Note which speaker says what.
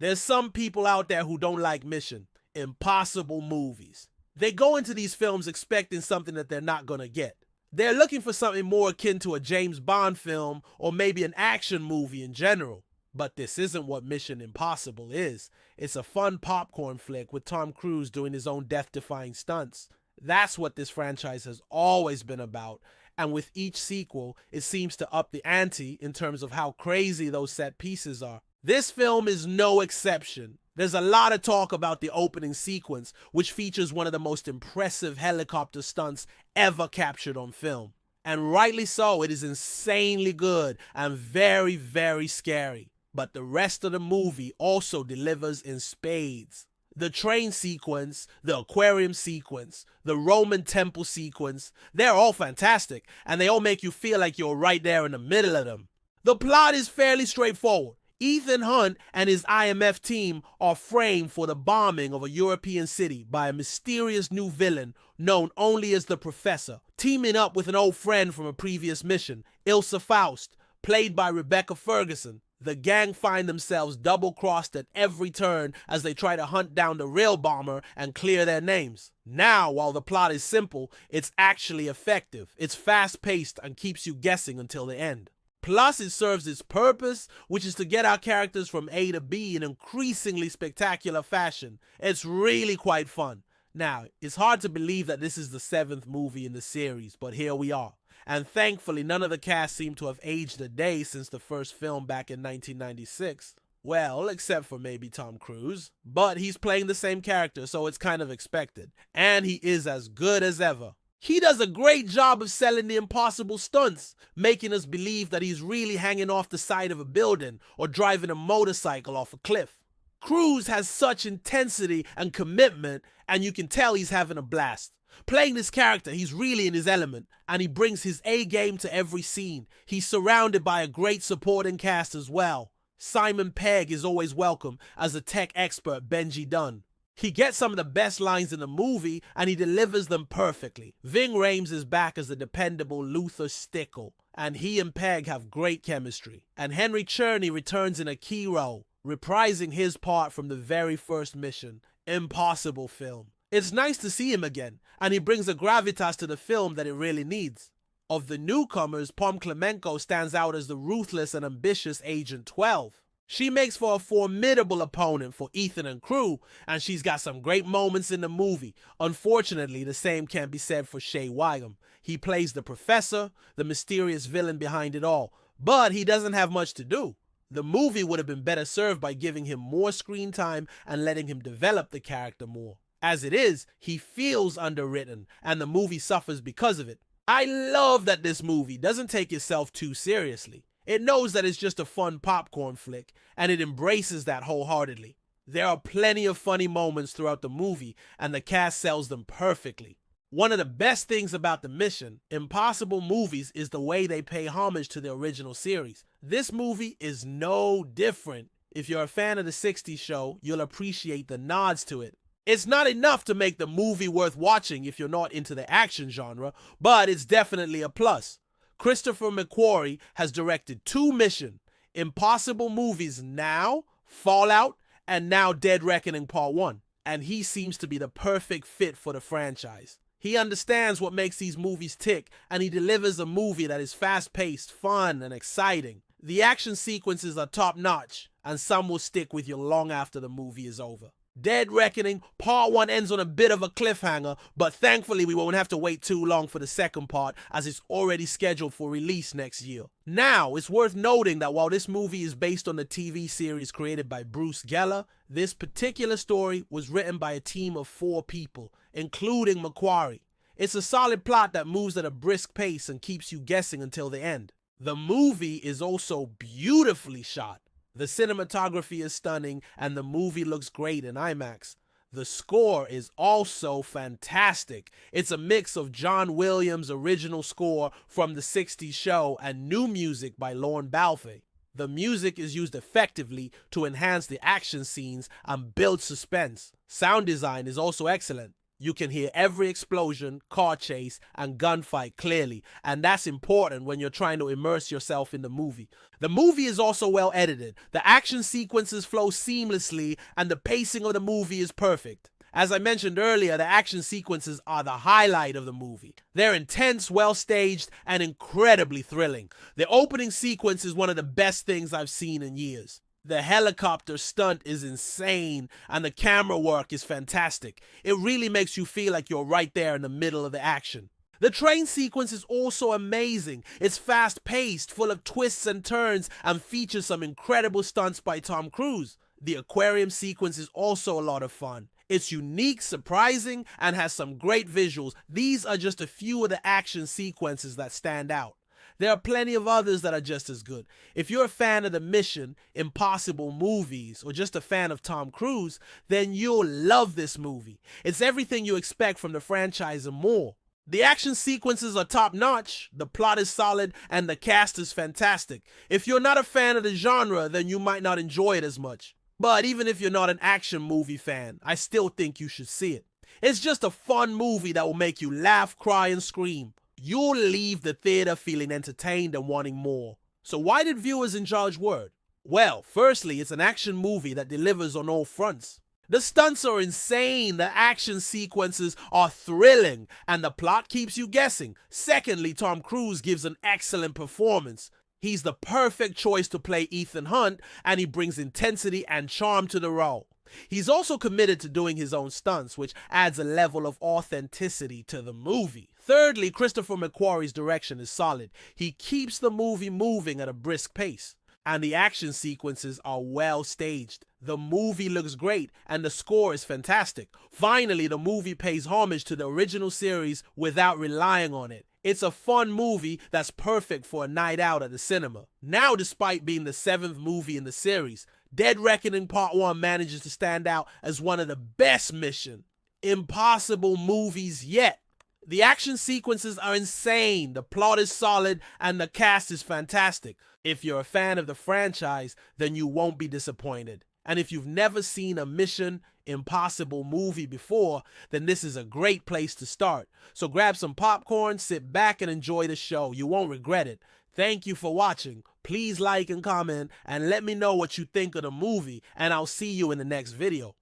Speaker 1: There's some people out there who don't like Mission Impossible movies. They go into these films expecting something that they're not gonna get. They're looking for something more akin to a James Bond film or maybe an action movie in general. But this isn't what Mission Impossible is. It's a fun popcorn flick with Tom Cruise doing his own death-defying stunts. That's what this franchise has always been about, and with each sequel, it seems to up the ante in terms of how crazy those set pieces are. This film is no exception. There's a lot of talk about the opening sequence, which features one of the most impressive helicopter stunts ever captured on film. And rightly so, it is insanely good and very, very scary. But the rest of the movie also delivers in spades. The train sequence, the aquarium sequence, the Roman temple sequence, they're all fantastic, and they all make you feel like you're right there in the middle of them. The plot is fairly straightforward. Ethan Hunt and his IMF team are framed for the bombing of a European city by a mysterious new villain known only as the Professor, teaming up with an old friend from a previous mission, Ilsa Faust, played by Rebecca Ferguson. The gang find themselves double-crossed at every turn as they try to hunt down the real bomber and clear their names. Now, while the plot is simple, it's actually effective. It's fast-paced and keeps you guessing until the end. Plus, it serves its purpose, which is to get our characters from A to B in increasingly spectacular fashion. It's really quite fun. Now, it's hard to believe that this is the 7th movie in the series, but here we are. And thankfully, none of the cast seem to have aged a day since the first film back in 1996. Well, except for maybe Tom Cruise. But he's playing the same character, so it's kind of expected. And he is as good as ever. He does a great job of selling the impossible stunts, making us believe that he's really hanging off the side of a building or driving a motorcycle off a cliff. Cruise has such intensity and commitment, and you can tell he's having a blast. Playing this character, he's really in his element, and he brings his A game to every scene. He's surrounded by a great supporting cast as well. Simon Pegg is always welcome as the tech expert Benji Dunn. He gets some of the best lines in the movie, and he delivers them perfectly. Ving Rhames is back as the dependable Luther Stickle, and he and Pegg have great chemistry. And Henry Czerny returns in a key role, reprising his part from the very first Mission Impossible film. It's nice to see him again, and he brings a gravitas to the film that it really needs. Of the newcomers, Pom Klemenko stands out as the ruthless and ambitious Agent 12. She makes for a formidable opponent for Ethan and crew, and she's got some great moments in the movie. Unfortunately, the same can't be said for Shea Whigham. He plays the Professor, the mysterious villain behind it all, but he doesn't have much to do. The movie would have been better served by giving him more screen time and letting him develop the character more. As it is, he feels underwritten, and the movie suffers because of it. I love that this movie doesn't take itself too seriously. It knows that it's just a fun popcorn flick, and it embraces that wholeheartedly. There are plenty of funny moments throughout the movie, and the cast sells them perfectly. One of the best things about the Mission Impossible movies is the way they pay homage to the original series. This movie is no different. If you're a fan of the 60s show, you'll appreciate the nods to it. It's not enough to make the movie worth watching if you're not into the action genre, but it's definitely a plus. Christopher McQuarrie has directed 2 Mission Impossible movies now, Fallout, and now Dead Reckoning Part 1, and he seems to be the perfect fit for the franchise. He understands what makes these movies tick, and he delivers a movie that is fast-paced, fun, and exciting. The action sequences are top-notch, and some will stick with you long after the movie is over. Dead Reckoning Part 1 ends on a bit of a cliffhanger, but thankfully we won't have to wait too long for the second part, as it's already scheduled for release next year. Now, it's worth noting that while this movie is based on the TV series created by Bruce Geller, this particular story was written by a team of 4 people, including McQuarrie. It's a solid plot that moves at a brisk pace and keeps you guessing until the end. The movie is also beautifully shot. The cinematography is stunning, and the movie looks great in IMAX. The score is also fantastic. It's a mix of John Williams' original score from the 60s show and new music by Lorne Balfe. The music is used effectively to enhance the action scenes and build suspense. Sound design is also excellent. You can hear every explosion, car chase, and gunfight clearly, and that's important when you're trying to immerse yourself in the movie. The movie is also well edited. The action sequences flow seamlessly, and the pacing of the movie is perfect. As I mentioned earlier, the action sequences are the highlight of the movie. They're intense, well-staged, and incredibly thrilling. The opening sequence is one of the best things I've seen in years. The helicopter stunt is insane, and the camera work is fantastic. It really makes you feel like you're right there in the middle of the action. The train sequence is also amazing. It's fast-paced, full of twists and turns, and features some incredible stunts by Tom Cruise. The aquarium sequence is also a lot of fun. It's unique, surprising, and has some great visuals. These are just a few of the action sequences that stand out. There are plenty of others that are just as good. If you're a fan of the Mission Impossible movies or just a fan of Tom Cruise, then you'll love this movie. It's everything you expect from the franchise and more. The action sequences are top-notch, the plot is solid, and the cast is fantastic. If you're not a fan of the genre, then you might not enjoy it as much. But even if you're not an action movie fan, I still think you should see it. It's just a fun movie that will make you laugh, cry, and scream. You'll leave the theater feeling entertained and wanting more. So why did viewers enjoy Word? Well, firstly, it's an action movie that delivers on all fronts. The stunts are insane, the action sequences are thrilling, and the plot keeps you guessing. Secondly, Tom Cruise gives an excellent performance. He's the perfect choice to play Ethan Hunt, and he brings intensity and charm to the role. He's also committed to doing his own stunts, which adds a level of authenticity to the movie. Thirdly, Christopher McQuarrie's direction is solid. He keeps the movie moving at a brisk pace, and the action sequences are well staged. The movie looks great, and the score is fantastic. Finally, the movie pays homage to the original series without relying on it. It's a fun movie that's perfect for a night out at the cinema. Now, despite being the 7th movie in the series, Dead Reckoning Part 1 manages to stand out as one of the best Mission Impossible movies yet. The action sequences are insane, the plot is solid, and the cast is fantastic. If you're a fan of the franchise, then you won't be disappointed. And if you've never seen a Mission Impossible movie before, then this is a great place to start. So grab some popcorn, sit back, and enjoy the show. You won't regret it. Thank you for watching. Please like and comment, and let me know what you think of the movie, and I'll see you in the next video.